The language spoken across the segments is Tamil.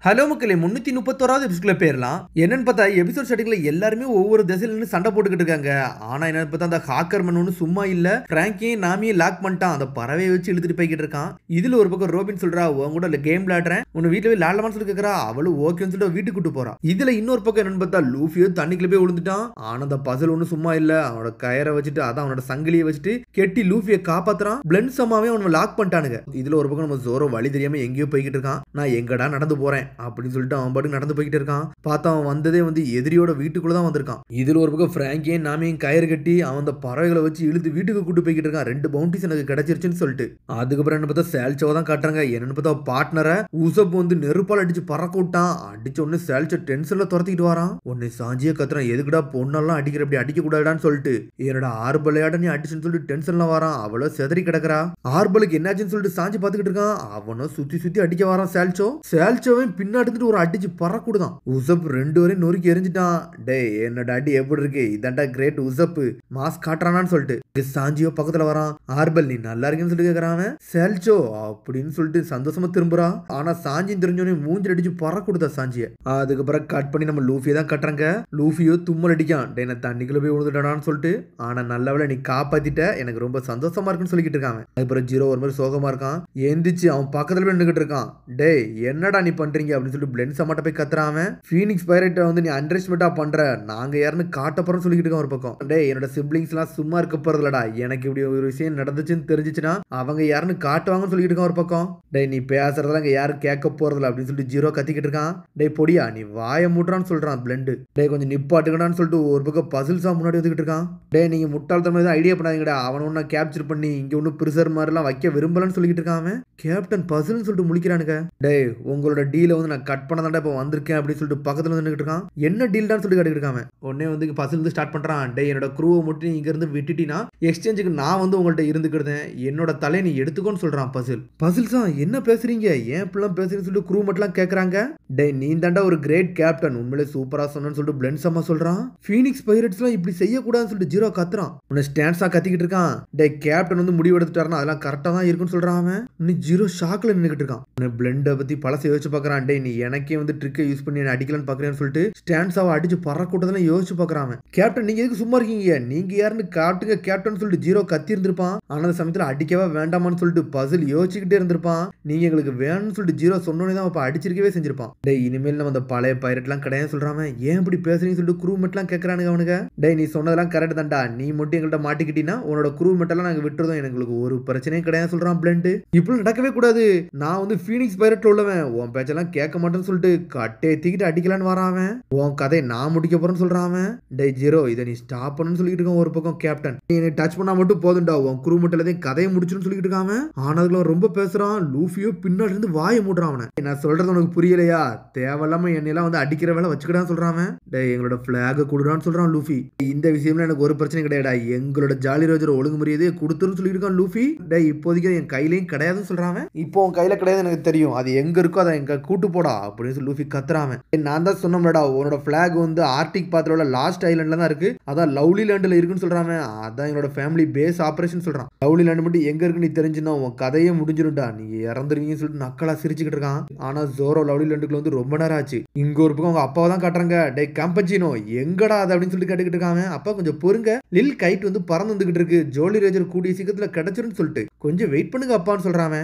ஹலோ மக்களே 331வது எபிசோட்ல பேரலாம். என்னன்னு பார்த்தா எபிசோட் ஸ்டார்டிங்ல எல்லாருமே ஒவ்வொரு திசையில நின்னு சண்டை போட்டுக்கிட்டு இருக்காங்க. ஆனா என்னன்னு பார்த்தா அந்த ஹாக்கர் மன் ஒன்னும் சும்மா இல்ல. பிராங்கியும் நாமியும் லாக் பண்ணிட்டான். அந்த பறவையை வச்சு இழுத்துட்டு போய்கிட்டு இருக்கான். இதுல ஒரு பக்கம் ரோபின் சொல்றா, உன் கூட கேம் விளையாடுறேன், உன்னை வீட்டுல போய் விளையாடலாம்னு சொல்லி கேட்கறா. அவளும் ஓகேன்னு சொல்லிட்டு வீட்டுக்கு கூட்டு போறான். இதுல இன்னொரு பக்கம் என்னன்னு பார்த்தா லூஃபியோ தண்ணிக்குள்ள போய் விழுந்துட்டான். ஆனா அந்த பசில் ஒன்னும் சும்மா இல்ல. அவனோட கயரை வச்சுட்டு அதான் அவனோட சங்கிலியை வச்சுட்டு கெட்டி லூஃபியை காப்பாத்துறான். பிளண்ட் சமாவே அவனை லாக் பண்ணிட்டானுங்க. இதுல ஒரு பக்கம் நம்ம ஜோரோ வழி தெரியாம எங்கேயோ போய்கிட்டு இருக்கான். நான் எங்கடா நடந்து போறேன் அப்படின்னு சொல்லிட்டு அவன் பாட்டுக்கு நடந்து போய்கிட்டு இருக்கான். பார்த்தா அவன் வந்ததே எதிரியோட வீட்டுக்குள்ள தான் வந்திருக்கான். இதுல ஒரு பக்கம் பிராங்கியும் நாமியும் கயிறு கட்டி அவன் அந்த பறவைகளை வச்சு இழுத்து வீட்டுக்கு கூட்டு போய்கிட்டு இருக்கான். 2 பவுண்டிஸ் எனக்கு கிடைச்சிருச்சுன்னு சொல்லிட்டு. அதுக்கப்புறம் என்ன பார்த்தா சேல்சோவை தான் காட்டுறாங்க. என்னன்னு பார்த்தா பார்ட்னரை உசப் நெருப்பால் அடிச்சு பறக்க விட்டான். அடிச்ச உடனே சேல்சோ டென்ஷன்ல துரத்திக்கிட்டு வரான். உன்னை சாஞ்சியே கத்துறான், எதுக்குடா பொண்ணெல்லாம் அடிக்கிற அப்படி அடிக்க கூடாதான்னு சொல்லிட்டு. என்னோட ஆர்பலையாட நீ அடிச்சுன்னு சொல்லிட்டு டென்ஷன்ல வரான். அவளோ செதறி கிடக்குறா. ஆர்பலுக்கு என்னாச்சுன்னு சொல்லிட்டு சாஞ்சி பாத்துக்கிட்டு இருக்கான். அவனும் சுத்தி சுத்தி அடிக்க வரான். சேல்சோவை பின்னாடி ஒரு அடிச்சு பறக்கூடுதான். உசப் 2 வரையும் நொறுக்கி எரிஞ்சிட்டான். டே என்னோட அடி எப்படி இருக்கு, இதாண்டா கிரேட் உசப் மாஸ் காட்டுறானான்னு சொல்லிட்டு சாஞ்சியோ பக்கத்துல வரான். ஆர்பல் நீ நல்லா இருக்கேன்னு சொல்லிட்டு கேக்குறான். சேல்சோ அப்படின்னு சொல்லிட்டு சந்தோஷமா திரும்புறா. ஆனா சாஞ்சி தெரிஞ்சோடனே மூஞ்சி அடிச்சு பறக்கூடுதா சாஞ்சிய. அதுக்கப்புறம் கட் பண்ணி நம்ம லூஃபியை தான் கட்டுறாங்க. லூஃபியோ தும்மல் அடிக்கான். டே நான் தண்ணிக்குள்ள போய் விழுந்துட்டான்னு சொல்லிட்டு. ஆனா நல்லவளை நீ காப்பாத்திட்ட, எனக்கு ரொம்ப சந்தோஷமா இருக்குன்னு சொல்லிக்கிட்டு இருக்காங்க. அதுக்கப்புறம் ஜீரோ ஒரு மாதிரி சோகமா இருக்கான். எந்திரிச்சு அவன் பக்கத்துல போய் நின்றுகிட்டு இருக்கான். டே என்னடா நீ பண்றீங்க அப்படின்னு சொல்லிட்டு பிளெண்ட் சமாட்ட போய் கத்துறான். ஃபீனிக்ஸ் பைரேட்டை நீ அண்டர்எஸ்டிமேட்டா பண்ற, நாங்க யாருன்னு காட்ட போறோம்னு சொல்லிக்கிட்டு இருக்கான் ஒரு பக்கம். டே என்னோட சிப்ளிங்ஸ் எல்லாம் சும்மா இருக்க போறதுலடா, எனக்கு இப்படி ஒரு விஷயம் நடந்துச்சுன்னு தெரிஞ்சிச்சுன்னா அவங்க யாருன்னு காட்டுவாங்கன்னு சொல்லிட்டு இருக்கான் ஒரு பக்கம். டே நீ பேசுறதெல்லாம் இங்க யாரும் கேட்க போறதில்ல அப்படின்னு சொல்லிட்டு ஜீரோ கத்திக்கிட்டு இருக்கான். டே பொடியா நீ வாய மூட்டுறான்னு சொல்றான் பிளெண்ட். டே கொஞ்சம் நிப்பாட்டுக்கடான்னு சொல்லிட்டு ஒரு பக்கம் பசில்ஸா முன்னாடி வந்துகிட்டு இருக்கான். டே நீங்க முட்டாள்தனமா எதுவும் ஐடியா பண்ணாதீங்கடா, அவன் ஒன்னும் கேப்சர் பண்ணி இங்க ஒன்னும் பிரிசர் மாதிரிலாம் வைக்க விரும்பலன்னு சொல்லிட்டு இருக்கான். கேப்டன் பசில்னு சொல்லிட்டு முழிக்கிறானுங்க. டே உங்களோட டீலை நான் கட் பண்ணதாண்டா இப்ப வந்திருக்கேன் அப்படின்னு சொல்லிட்டு பக்கத்துல வந்துட்டு இருக்கான். என்ன டீல் தான் சொல்லி கேட்டுட்டு இருக்கான். உடனே பசில் ஸ்டார்ட் பண்றான். டே என்னோட குரூவை மட்டும் இங்க இருந்து விட்டுட்டீங்கன்னா எக்ஸ்சேஞ்சுக்கு நான் உங்கள்ட்ட இருந்துக்கிட்டேன், என்னோட தலை நீ எடுத்துக்கோன்னு சொல்றான் பசில். பசில்ஸா என்ன பேசுறீங்க, ஏன் இப்பெல்லாம் பேசுறீங்கன்னு சொல்லிட்டு குரூ மட்டும் கேக்குறாங்க. டே நீ தாண்டா ஒரு கிரேட் கேப்டன், உண்மையிலே சூப்பரா சொன்னு சொல்லிட்டு பிளெண்ட் சம்மா சொல்றான். ஃபீனிக்ஸ் பைரேட்ஸ் எல்லாம் இப்படி செய்யக்கூடாதுன்னு சொல்லிட்டு ஜீரோ கத்துறான். உன்னை ஸ்டான்ஸா கத்திக்கிட்டு இருக்கான். டே கேப்டன் முடிவு எடுத்துட்டாருன்னா அதெல்லாம் கரெக்டா தான் இருக்குன்னு சொல்றான். அவன் ஜீரோ ஷாக்ல நின்னுகிட்டு இருக்கான். பிளெண்டை பத்தி பழச யோசிச்சு பாக்குறான். டே நீ எனக்கே ட்ரிக்கை யூஸ் பண்ணி அடிக்கலான்னு பாக்குறேன்னு சொல்லிட்டு ஸ்டான்ஸாவை அடிச்சு பறக்கூட்டதெல்லாம் யோசிச்சு பாக்குறான். கேப்டன் நீங்க எதுக்கு சும்மா இருக்கீங்க, நீங்க யாருன்னு காட்டுங்க கேப்டன் சொல்லிட்டு ஜீரோ கத்தி இருந்திருப்பான். ஆனா அந்த சமயத்துல அடிக்கவா வேண்டாமான்னு சொல்லிட்டு பசில் யோசிச்சுக்கிட்டே இருந்திருப்பான். நீங்க எங்களுக்கு வேணும்னு சொல்லிட்டு ஜீரோ சொன்னோன்னே தான் அடிச்சிருக்கவே செஞ்சிருப்பான். டே இனிமேல் நம்ம அந்த பழைய பைரட் எல்லாம் கிடையாது சொல்றான். ஏன் இப்படி பேசுறீங்கன்னு சொல்லிட்டு குரூ மெட்லாம் கேட்கறானுங்க அவனுங்க. டே நீ சொன்னதெல்லாம் கரெக்ட் தான்டா, நீ மட்டும் எங்கள்கிட்ட மாட்டிக்கிட்டீங்கன்னா உன்னோட குரூ மெட்டெல்லாம் நாங்க விட்டுறதும் எங்களுக்கு ஒரு பிரச்சனையும் கிடையாது சொல்றான் பிளெண்ட். இப்படி நடக்கவே கூடாது, நான் ஃபீனிக்ஸ் பைரட்ல உள்ளவன், உன் பேச்செல்லாம் கேட்க மாட்டேன்னு சொல்லிட்டு கட்டே தூக்கிட்டு அடிக்கலான்னு வரான். உன் கதை நான் முடிக்க போறேன்னு சொல்றான். டே ஜீரோ இதை நீ ஸ்டாப் பண்ணு சொல்லிட்டு இருக்கான் ஒரு பக்கம் கேப்டன். நீ டச் பண்ணா மட்டும் போதும்டா, உன் குரூ மட்டும் கதையை முடிச்சுன்னு சொல்லிட்டு இருக்கான். ஆனா அதுல ரொம்ப பேசுறான். லூஃபியோ பின்னாடி இருந்து வாயை மூடுறான். நான் சொல்றது உனக்கு புரியலையா, தேவையில்லாம என்னெல்லாம் அடிக்கிற வேலை வச்சுக்கிட்டான்னு சொல்றான். டே எங்களோட பிளாக கொடுறான்னு சொல்றான் லூஃபி. இந்த விஷயம்ல எனக்கு ஒரு பிரச்சனை கிடையாடா, எங்களோட ஜாலி ரோஜர் ஒழுங்கு முறையதே கொடுத்துருன்னு சொல்லிட்டு இருக்கான் லூஃபி. டே இப்போதைக்கு என் கையிலையும் கிடையாதுன்னு சொல்றான். இப்போ உன் கையில கிடையாது எனக்கு தெரியும், அது எங்க இருக்கோ அதை எங்க கூட்டு போடா அப்படின்னு சொல்லி லூஃபி கத்துறான். நான் தான் சொன்னோம்லடா உன்னோட பிளாக் ஆர்டிக் பாத்திரோட லாஸ்ட் ஐலண்ட்ல தான் இருக்கு, அதான் லவ்லி லேண்ட்ல இருக்குன்னு சொல்றான். அதான் என்னோட ஃபேமிலி பேஸ் ஆபரேஷன் சொல்றான். லவ்லி லேண்ட் மட்டும் எங்க இருக்குன்னு நீ தெரிஞ்சுனா உன் கதையே முடிஞ்சிரும்டா, நீங்க இறந்துருவீங்கன்னு சொல்லிட்டு நக்கலா சிரிச்சுக்கிட்டு இருக்கான். ஆனா ஜோரோ லவ்லி லேண்டுக்குள்ள ரொம்ப நேரம் ஆச்சு. இங்க ஒரு பக்கம் அவங்க அப்பாவை தான் காட்டுறாங்க. டே கேம்பச்சினோ எங்கடா அது அப்படின்னு சொல்லிட்டு கேட்டுக்கிட்டு இருக்காங்க. அப்பா கொஞ்சம் பொறுங்க, லில் கைட் பறந்து வந்துகிட்டு இருக்கு, ஜோலி ரேஜர் கூடிய சீக்கிரத்துல கிடைச்சிருன்னு சொல்லிட்டு கொஞ்சம் வெயிட் பண்ணுங்க அப்பான்னு சொல்றான்.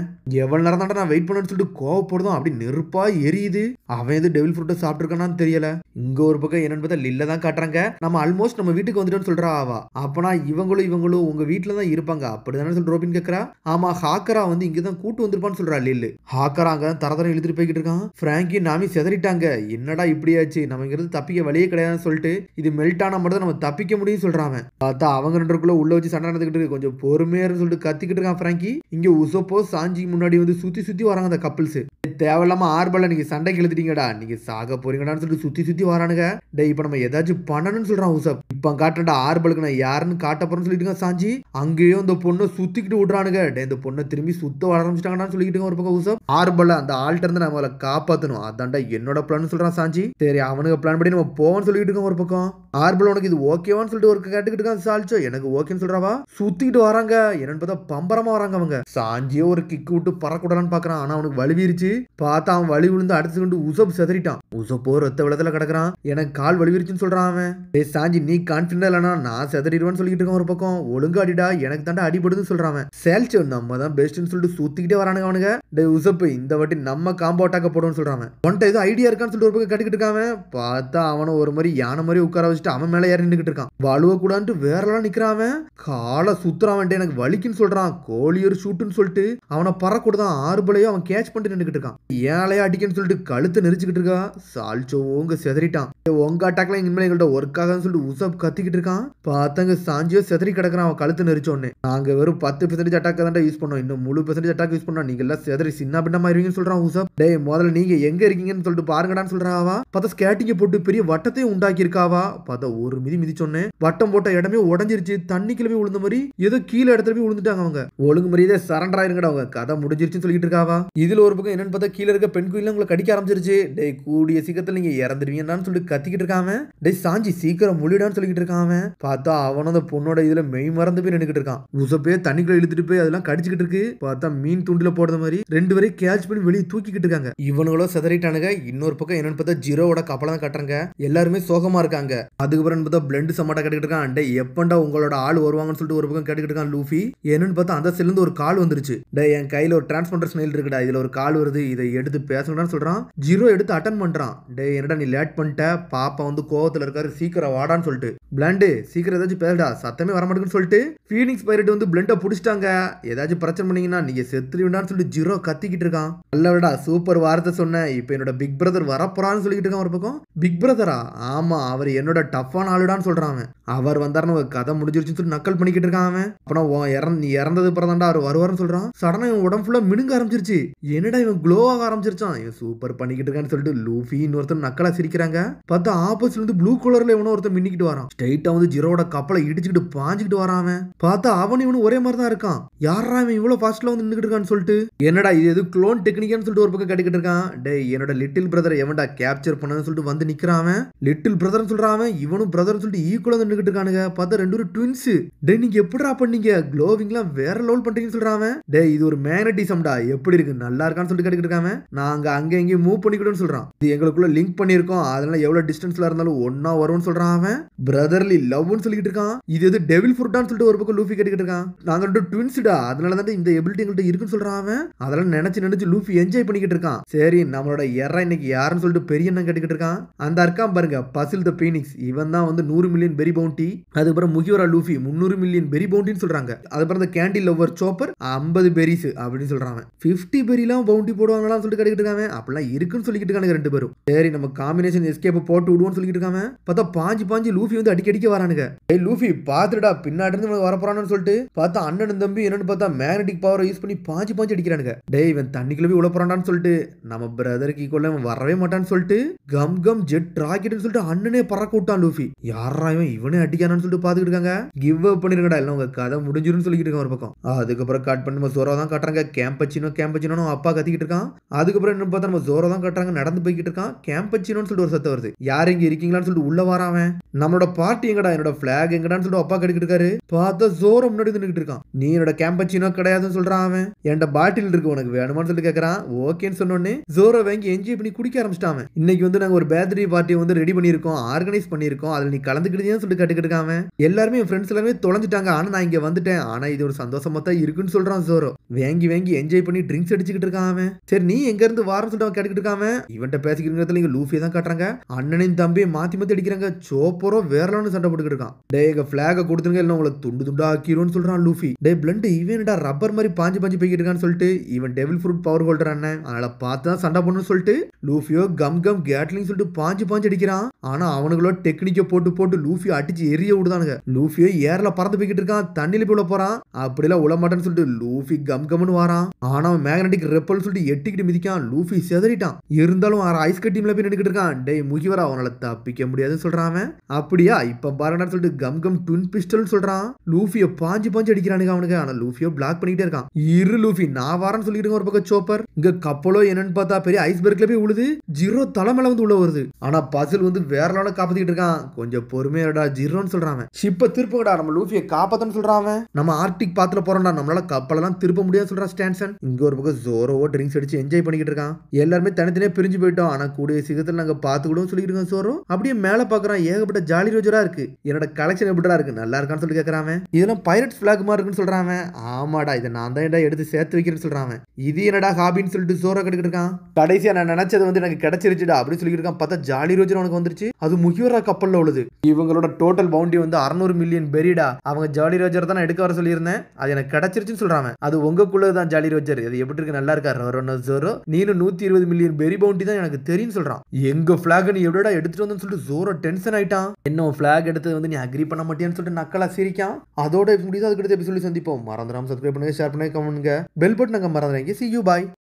எவ்வளவு நேரம் தான் நான் வெயிட் பண்ணுன்னு சொல்லிட்டு கோவப்படுதும், அப்படி நெருப்பா எரியுது. அவன் எது டெவில் ஃப்ரூட்டை சாப்பிட்டுருக்கானான்னு தெரியல. இங்க ஒரு பக்கம் என்னன்னு பார்த்தா லில்ல தான் காட்டுறாங்க. நம்ம ஆல்மோஸ்ட் நம்ம வீட்டுக்கு வந்துட்டோம்னு சொல்றா அவ. அப்பனா இவங்களும் உங்க வீட்டுல தான் இருப்பாங்க அப்படிதானே சொல்லிட்டு ரோபின் கேக்குறா. ஆமா ஹாக்கரா இங்கதான் கூட்டு வந்திருப்பான்னு சொல்றா லில்லு. ஹாக்கரா அங்க தரதரம் இழுத்துட்டு போய்கிட்டு இருக்கான். பிராங்கி நாமி செதறிட்டாங்க, என்னடா இப்படியாச்சு, நம்ம இங்க இருந்து தப்பிக்க வழியே கிடையாதுன்னு சொல்லிட்டு இது மெல்ட் ஆனா மட்டும் நம்ம தப்பிக்க முடியும்னு சொல்றாங்க. பார்த்தா அவங்க 2 உள்ள வச்சு சண்டை நடந்துக்கிட்டு கொஞ்சம் பொறுமையா சொல்லிட்டு கத்திக்கிட்டு இருக்கான் பிராங்கி. இங்க உசப்போ சாஞ்சி முன்னாடி சுத்தி சுத்தி வராங்க அந்த கப்பிள்ஸ். தேவையில்லாம ஆர்பல்ல நீங்க சண்டைக்கு இழுத்துட்டீங்கடா, நீங்க சாக போறீங்கடான்னு சொல்லிட்டு சுத்தி சுத்தி வரானுங்க. டே இப்ப நம்ம ஏதாச்சும் பண்ணணும்னு சொல்றான் உசப். இப்ப காட்டுறா ஆர்பலுக்கு நான் யாருன்னு காட்ட போறேன்னு சொல்லிட்டு சாஞ்சி அங்கேயும் இந்த பொண்ணை சுத்திக்கிட்டு விடுறானுங்க. டே இந்த பொண்ணை திரும்பி சுத்த வர ஆரம்பிச்சிட்டாங்கன்னு சொல்லிட்டு ஒரு பக்கம் உசப். ஆர்பல்ல அந்த ஆள்கிட்ட இருந்து நம்மளை காப்பாத்தணும், அதான்டா என்னோட பிளான் சொல்றான் சாஞ்சி. சரி அவனுக்கு பிளான் படி நம்ம போவோம்னு சொல்லிட்டு இருக்கோம் ஒரு பக்கம். ஆர்பிள் உனக்கு இது ஓகேவான்னு சொல்லிட்டு ஒரு கேட்டுக்கிட்டு இருக்கான் சால்ச்சோ. எனக்கு ஓகேன்னு சொல்றாவா, சுத்திக்கிட்டு வராங்க. என்னன்னு பார்த்தா பம்பரமா வராங்க அவங்க. சாஞ்சியோ ஒரு கிக்கு விட்டு பறக்கூடான்னு பாக்குறான். ஆனா அவனுக்கு வலி வீரிச்சு. பார்த்தா அவன் வலி விழுந்து அடுத்து கொண்டு உசப் செதறிட்டான். உசப்போ ரத்த வெள்ளத்துல கிடக்குறான். எனக்கு கால் வலி வீரிச்சுன்னு சொல்றான் அவன். டேய் சாஞ்சி, நீ கான்பிடன்டா இல்லனா நான் செதறிடுவேன்னு சொல்லிட்டு இருக்கான் ஒரு பக்கம். ஒழுங்கா அடிடா, எனக்கு தாண்டா அடிபடுதுன்னு சொல்றான் அவன். சால்ச்சோ நம்ம தான் பெஸ்ட்னு சொல்லிட்டு சுத்திக்கிட்டே வரானுங்க அவனுங்க. டேய் உசப்பு, இந்த வாட்டி நம்ம காம்போ அட்டாக்க போடுவோம்னு சொல்றான். உன்ட்ட ஏதோ ஐடியா இருக்கான்னு சொல்லிட்டு ஒரு பக்கம் கட்டிக்கிட்டு இருக்கான். பார்த்தா அவனை ஒரு மாதிரி யானை மாதிரி உட்கார வச்சுட்டு அவன் மேல ஏறி நின்னுக்கிட்டு இருக்கான். வலுவ கூடான்ட்டு வேறலாம் நிக்கிறான். காலை சுத்துறான். எனக்கு வலிக்குன்னு சொல்றான். கோழியர் ஷூட்டுன்னு சொல்லிட்டு அவனை பறக்கூடாதான். ஆறுபலையோ அவன் கேட்ச் பண்ணிட்டு நின்னுக்கிட்டு இருக்கான். ஏழையா அடிக்கன்னு சொல்லிட்டு கழுத்தை நெரிச்சுக்கிட்டு இருக்கா. சால்ச்சோங்க செதறிட்டான். உங்க அட்டாக்ல இனிமேல் எங்கள்ட்ட ஒர்க் ஆகான்னு சொல்லிட்டு உசப் கத்திக்கிட்டு இருக்கான். பார்த்தாங்க சாஞ்சியோ செதறி கிடக்குறான். அவன் கழுத்து நெரிச்சோன்னு நாங்க வெறும் 10% அட்டாக் தான் யூஸ் பண்ணோம். இன்னும் முழு % அட்டாக் யூஸ் பண்ணோம். நீங்க எல்லாம் செதறி சின்ன பின்னமா இருவீங்கன்னு சொல்றான் உசப். டேய் முதல்ல நீங்க எங்க இருக்கீங்கன்னு சொல்லிட்டு பாருங்கடான்னு சொல்றாவா. பார்த்தா ஸ்கேட்டிங்க போட்டு பெரிய வட்டத்தையும் உண்டாக்கி இருக்காவா. பார்த்தா ஒரு மிதிச்சோன்னே வட்டம் போட்ட இடமே உடஞ்சிருச்சு. தண்ணி கிளம்பி விழுந்த மாதிரி ஏதோ கீழே இடத்துல போய் விழுந்துட்டாங்க அவங்க. ஒழுங்கு மரியாதை சரண்டர் ஆயிருங்கடா, அவங்க கதை முடிஞ்சிருச்சுன்னு சொல்லிட்டு இருக்காவா. இதுல ஒரு பக்கம் என்னன்னு பார்த்தா கீழே இருக்க பெண் குயில உங்களை கடிக்க ஆரம்பிச்சிருச்சு. டேய் கூடிய சீக்கிரத்துல நீங்க இறந்துருவீங்கன்னு சொல்லிட்டு கத்திக்கிட்டு இருக்காம. டேய் சாஞ்சி சீக்கிரம் முழிடான்னு சொல்லிட்டு இருக்கான். பார்த்தா அவனும் அந்த பொண்ணோட இதுல மெய் மறந்து போய் நின்னுக்கிட்டு இருக்கான். உசப்பே தண்ணிக்குள்ள இழுத்துட்டு போய் அதெல்லாம் கடிச்சுக்கிட்டு இருக்கு. பார்த்தா மீன் துண்டுல போடுற மாதிரி ரெண்டு பேரும் கேட்ச் பண்ணி வெளியே தூக்கிக்கிட்டு இருக்காங்க. இவனுங்களோ செதறிட்டானுங்க. இன்னொரு பக்கம் என்னன்னு பார்த்தா ஜீரோவோட கப்பலை தான் கட்டுறாங்க. எல்லாருமே சோகமா இருக்காங்க. அதுக்கப்புறம் பார்த்தா பிளண்ட் சமாட்டா கேட்டுக்கிட்டு இருக்கான். டே எப்பண்டா உங்களோட ஆள் வருவாங்கன்னு சொல்லிட்டு ஒரு பக்கம் கேட்டுக்கிட்டு இருக்கான் லூஃபி. என்னன்னு பார்த்தா அந்த செல்ல இருந்து ஒரு கால் வந்துருச்சு. டே என் கையில ஒரு டிரான்ஸ்போண்டர் ஸ்னைல் இருக்குடா, இதுல ஒரு கால் வருது, இதை எடுத்து பேசணும்னு சொல்றான். ஜீரோ எடுத்து அட்டன் பண்றான். டே என்னடா நீ லேட் பண்ணிட்ட, பாப்பா வந்து கோவத்துல இருக்காரு, சீக்கிரம் வாடான்னு சொல்லிட்டு. பிளண்ட் சீக்கிரம் ஏதாச்சும் பேசடா, சத்தமே வர மாட்டேங்குன்னு சொல்லிட்டு ஃபீனிக்ஸ் பைரட் வந்து பிளண்ட புடிச்சிட்டாங்க. ஏதாச்சும் பிரச்சனை பண்ணீங்கன்னா நீங்க செத்துருவீங்கன்னு சொல்லிட்டு ஜீரோ கத்திக்கிட்டு இருக்கான். நல்லவிடா சூப்பர் வார்த்தை சொன்ன. இப்ப என்னோட பிக் பிரதர் வரப்போறான்னு சொல்லிட்டு இருக்கான் ஒரு பக்கம். பிக் பிரதரா? ஆமா, அவர் என்னோட டஃப்பான ஆளுடான்னு சொல்றான். அவர் வந்தாருன்னு கதை முடிஞ்சிருச்சுன்னு சொல்லி நக்கல் பண்ணிக்கிட்டு இருக்கான். அப்புறம் நீ இறந்தது பிறந்தாண்டா அவர் வருவாருன்னு சொல்றான். சடனா இவன் உடம்பு ஃபுல்லா மினுங்க ஆரம்பிச்சிருச்சு. என்னடா இவன் க்ளோ ஆக ஆரம்பிச்சிருச்சான். இவன் சூப்பர் பண்ணிக்கிட்டு இருக்கான்னு சொல்லிட்டு லூஃபி இன்னொருத்தர் நக்கலா சிரிக்கிறாங்க. பார்த்தா ஆப்போசிட்ல இருந்து ப்ளூ கலர்ல இவனும் ஒருத்தர் மின்னிக்கிட்டு வரான். ஸ்ட்ரைட்டா வந்து ஜீரோட கப்பலை இடிச்சுக்கிட்டு பாஞ்சுக்கிட்டு வரான். பார்த்தா அவன் இவனு ஒரே மாதிரி தான் இருக்கான். யாரா இவன் இவ்வளவு ஃபாஸ்ட்ல வந்து நின்னுக்கிட்டு இருக்கான்னு சொல்லிட்டு. என்னடா இது எது க்ளோன் டெக்னிக்னு சொல்லிட்டு ஒரு பக்கம் கட்டிக்கிட்டு இருக்கான். டேய் என்னோட லிட்டில் பிரதர் எவன்டா கேப்சர் பண்ணனு சொல்லிட்டு வந்து நிக்கிறான். லிட்டில் பிரதர்னு சொல்றான். இவனும் பிரதர்னு சொல்லிட்டு ஈக்குவலா வந்து நின்னுக்கிட்டு இருக்கானுங்க. பார்த்தா ரெண்டு ஒரு ட்வின்ஸ். டேய் நீங்க எப்படிடா பண்ணீங்க, க்ளோவிங்லாம் வேற லெவல் பண்றீங்கன்னு சொல்றான். டேய் இது ஒரு மேக்னட்டிசம்டா, எப்படி இருக்கு, நல்லா இருக்கான்னு சொல்லிட்டு கட்டிக்கிட்டு இருக்கான். நாங்க அங்க எங்கேயும் மூவ் பண்ணிக்கிட்டோம்னு சொல்றான். இது எங்களுக்குள்ள லிங்க் பண்ணிருக்கோம், அதனால எவ்வளவு டிஸ்டன்ஸ்ல இருந்தாலும் ஒன்னா வரும்னு சொல்றான். அவன் பிரதர்லி லவ்னு சொல்லிட்டு இருக்கான். இது எது டெவில் ஃப்ரூட்டான்னு சொல்லிட்டு ஒரு பக்கம் லூஃபி கேட்டுக்கிட்டு இருக்கான். நாங்க ரெண்டு ட்வின்ஸ்டா, அதனால தான் இந்த எபிலிட்டி எங்கள்கிட்ட இருக்குன்னு சொல்றான். அதெல்லாம் நினைச்சு லூஃபி என்ஜாய் பண்ணிக்கிட்டு இருக்கான். சரி நம்மளோட எற இன்னைக்கு யாருன்னு சொல்லிட்டு பெரிய அண்ணன் கேட்டுக்கிட்டு இருக்கான். அந்த இருக்கான் பாருங்க பசில் த பீனிக்ஸ், இவன் தான் வந்து 100 மில்லியன் பெரி பவுண்டி. அதுக்கப்புறம் முகிவரா லூஃபி 300 மில்லியன் பெரி பவுண்டின்னு சொல்றாங்க. அதுக்கப்புறம் இந்த கேண்டி லவ்வர் சோப்பர் 50 பெரிஸ் அப்படின்னு சொல்றாங்க. 50 பெரிலாம் பவுண்டி போடுவாங்களான்னு சொல்லிட்டு கேட்டுக்கிட்டு இருக்காங்க. அப்படிலாம் இருக்குன்னு சொல்லிக்கிட்டு இருக்காங்க ரெண்டு பேரும். சரி நம்ம காம்பினேஷன் எஸ்கேப் போட்டு விடுவோம்னு சொல்லிட்டு இருக்காங்க. பார்த்தா பாஞ்சு லூஃபி வந்து அடிக்கடிக்க வரானுங்க. ஏய் லூஃபி பாத்துடா பின்னாடி இருந்து வரப்போறான்னு சொல்லிட்டு பார்த்தா அண்ணன் தம்பி என்னன்னு பார்த்தா மேக்னெட்டிக் பவரை யூஸ் பண்ணி பாஞ்சு அடிக்கிறானுங்க. டேய் இவன் தண்ணிக்குள்ள போய் உள்ள போறான்னு சொல்லிட்டு நம்ம பிரதருக்கு ஈக்குவலா இவன் வரவே மாட்டான்னு சொல்லிட்டு கம் ஜெட் ராக்கெட்னு சொல்லிட்டு அண்ணனே பறக்க விட்டான் லூஃபி. யாரா இவனே அடிக்கானான்னு சொல்லிட்டு பாத்துக்கிட்டு இருக்காங்க. கிவ் அப் பண்ணிருக்கடா, எல்லாம் உங்க கதை முடிஞ்சிருன்னு சொல்லிட்டு இருக்கான் ஒரு பக்கம். அதுக்கப்புறம் கட் பண்ணி நம்ம ஜோரோ தான் காட்டுறாங்க. கேம்பச்சினோ அப்பா கத்திக்கிட்டு இருக்கான். அதுக்கப்புறம் என்ன பார்த்தா நம்ம ஜோரோ தான் காட்டுறாங்க, நடந்து போய்கிட்டு இருக்கான். கேம்பச்சினோன்னு சொல்லிட்டு ஒரு சத்தம் வருது. யார் இங்க இருக்கீங்களான்னு சொல்லிட்டு உள்ள வராவன். நம்மளோட பார்ட்டி எங்கடா, என்னோட பிளாக் எங்கடான்னு சொல்லிட்டு அப்பா கட்டிக்கிட்டு இருக்காரு. பார்த்தா ஜோரோ முன்னாடி நின்னுக்கிட்டு இருக்கான். நீ என்னோட கேம்பச்சினோ கிடையாதுன்னு சொல்றான். அவன் என்கிட்ட பாட்டில் இருக்கு உனக்கு வேணுமான்னு சொல்லிட்டு கேட்கறான். ஓகேன்னு சொன்னோன்னே ஜோரோ வாங்கி என்ஜாய் பண்ணி குடிக்க ஆரம்பிச்சிட்டான். இன்னைக்கு வந்து நாங்க ஒரு பேர்த்டே பார்ட்டி வந்து ரெடி பண்ணிருக்கோம், ஆர்கனைஸ் பண்ணிருக்கோம், அதுல நீ கலந்துக்கிட்டேன்னு சொல்லிட்டு கட்டுக்கிட்டு இருக்காம. எல்லாருமே என் ஃப்ரெண்ட்ஸ் எல்லாமே தொலைஞ்சிட்டாங்க, ஆனா நான் இங்க வந்துட்டேன், ஆனா இது ஒரு சந்தோஷமா தான் இருக்குன்னு சொல்றான் ஜோரோ. வாங்கி என்ஜாய் பண்ணி ட்ரிங்க்ஸ் அடிச்சுக்கிட்டு இருக்கான். சரி நீ எங்க இருந்து வாரன்னு சொல்லிட்டு அவன் கேட்டுக்கிட்டு இருக்காம. இவன்ட்ட பேசிக்கிறதுல இங்க லூஃபியை தான் காட்டுறாங்க. அண்ணனின் தம்பியை மாத்தி அடிக்கிறாங்க. சோப்பரோ வேறலான்னு சண்டை போட்டுக்கிட்டு இருக்கான். டே எங்க பிளாக கொடுத்துருங்க இல்ல உங்களை துண்டு ஆக்கிரும்னு சொல்றான் லூஃபி. டே பிளண்ட் இவன்டா ரப்பர் மாதிரி பாஞ்சு போய்கிட்டு இருக்கான்னு சொல்லிட்டு இவன் டெவில் ஃப்ரூட் பவர் ஹோல்டர் அண்ணன், அதனால பார்த்து தான் சண்டை பண்ணணும்னு சொல்லிட்டு லூஃபியோ கம் கேட்லிங் சொல்லிட்டு பாஞ்சு அடிக்கிறான். ஆனா அவனுங்களோ டெக்னிக்கை போட்டு லூஃபி அடிச்சு எரிய விடுதானுங்க. லூஃபியோ ஏர்ல பறந்து போய்கிட்டு இருக்கான், தண்ணியில போய் உள்ள போறான். அப்படிலாம் உள்ள மாட்டான்னு சொல்லிட்டு லூஃபி கம்னு வாரான். ஆனா அவன் மேக்னெட்டிக் ரெப்பல் சொல்லிட்டு எட்டிக்கிட்டு மிதிக்கான். லூஃபி செதறிட்டான். இருந்தாலும் ஐஸ் கட்டிம்ல போய் நின்னுக்கிட்டு இருக்கான். டேய் முகிவரா அவனால தப்பிக்க முடியாதுன்னு சொல்றான். அப்படியா இப்ப பாருங்கன்னு சொல்லிட்டு கம் ட்வின் பிஸ்டல் சொல்றான். லூஃபியை பாஞ்சு அடிக்கிறானுங்க அவனுக்கு. ஆனா லூஃபியோ பிளாக் பண்ணிட்டே இருக்கான். இரு லூஃபி நான் வாரன்னு சொல்லிட்டு ஒரு பக்கம் சோப்பர். இங்க கப்பலோ என்னன்னு பார்த்தா பெரிய ஐஸ்பர்க்ல போய் உழுது. ஜீரோ தலைமையில வந்து உள்ள வருது. ஆனா பசில் வந்து வேற லெவல்ல காப்பாத்திட்டு இருக்கான். இருக்கான். கொஞ்சம் பொறுமையாடா ஜீரோன்னு சொல்றான். ஷிப்பை திருப்புங்கடா, நம்ம லூஃபியை காப்பாத்தன்னு சொல்றான். நம்ம ஆர்டிக் பாத்துல போறோம்டா, நம்மளால கப்பலெல்லாம் திருப்ப முடியாது சொல்றான் ஸ்டான்சன். இங்க ஒரு பக்கம் ஜோரோவோ ட்ரிங்க்ஸ் அடிச்சு என்ஜாய் பண்ணிக்கிட்டு இருக்கான். எல்லாருமே தனித்தனியா பிரிஞ்சு போயிட்டோம், ஆனா கூடிய சீக்கிரத்தில் நாங்க பாத்துக்கிடும் சொல்லிருக்கோம். ஜோரோ அப்படியே மேல பாக்குறான், ஏகப்பட்ட ஜாலி ரோஜரா இருக்கு. என்னோட கலெக்ஷன் எப்படிடா இருக்கு, நல்லா இருக்கான்னு சொல்லி கேட்கறான். இதெல்லாம் பைரட்ஸ் பிளாக் மாதிரி இருக்குன்னு சொல்றான். ஆமாடா, இதை நான் தான் எடுத்து சேர்த்து வைக்கிறேன்னு சொல்றான். இது என்னடா ஹாபின்னு சொல்லிட்டு ஜோரோ கட்டுக்கிட்டு இருக்கான். கடைசியா நான் நினைச்சது வந்து எனக்கு கிடைச்சிருச்சுடா அப்படின்னு சொல்லிட்டு இருக்கான். பார்த்தா ஜாலி ரோஜர் அவனுக்கு வந்துருச்சு. அது முகியோரா கப்பல்ல உள்ளது. இவங்களோட டோட்டல் பவுண்டி வந்து 600 மில்லியன் பெரிடா. அவங்க ஜாலி ரோஜர் தான் எடுக்க வர சொல்லியிருந்தேன், அது எனக்கு கிடைச்சிருச்சுன்னு சொல்றாங்க. அது உங்களுக்குள்ளதான் ஜாலி ரோஜர், அது எப்படி இருக்கு, நல்லா இருக்கா ஜோரோ? நீனும் 120 மில்லியன் பெரி பவுண்டி தான் எனக்கு தெரியும் சொல்றான். எங்க பிளாக் நீ எப்படிடா எடுத்துட்டு வந்து சொல்லிட்டு ஜோரோ டென்ஷன் ஆயிட்டான். என்ன பிளாக் எடுத்தது வந்து நீ அக்ரி பண்ண மாட்டேன்னு சொல்லிட்டு நக்கலா சிரிக்கான். அதோட முடியுது. அதுக்கு எபிசோட் சந்திப்போம். மறந்துடாம சப்ஸ்கிரைப் பண்ணுங்க, ஷேர் பண்ணுங்க, கமெண்ட் பண்ணுங்க, பெல் பட்டன் மறந்துடாதீங்க. See you, bye.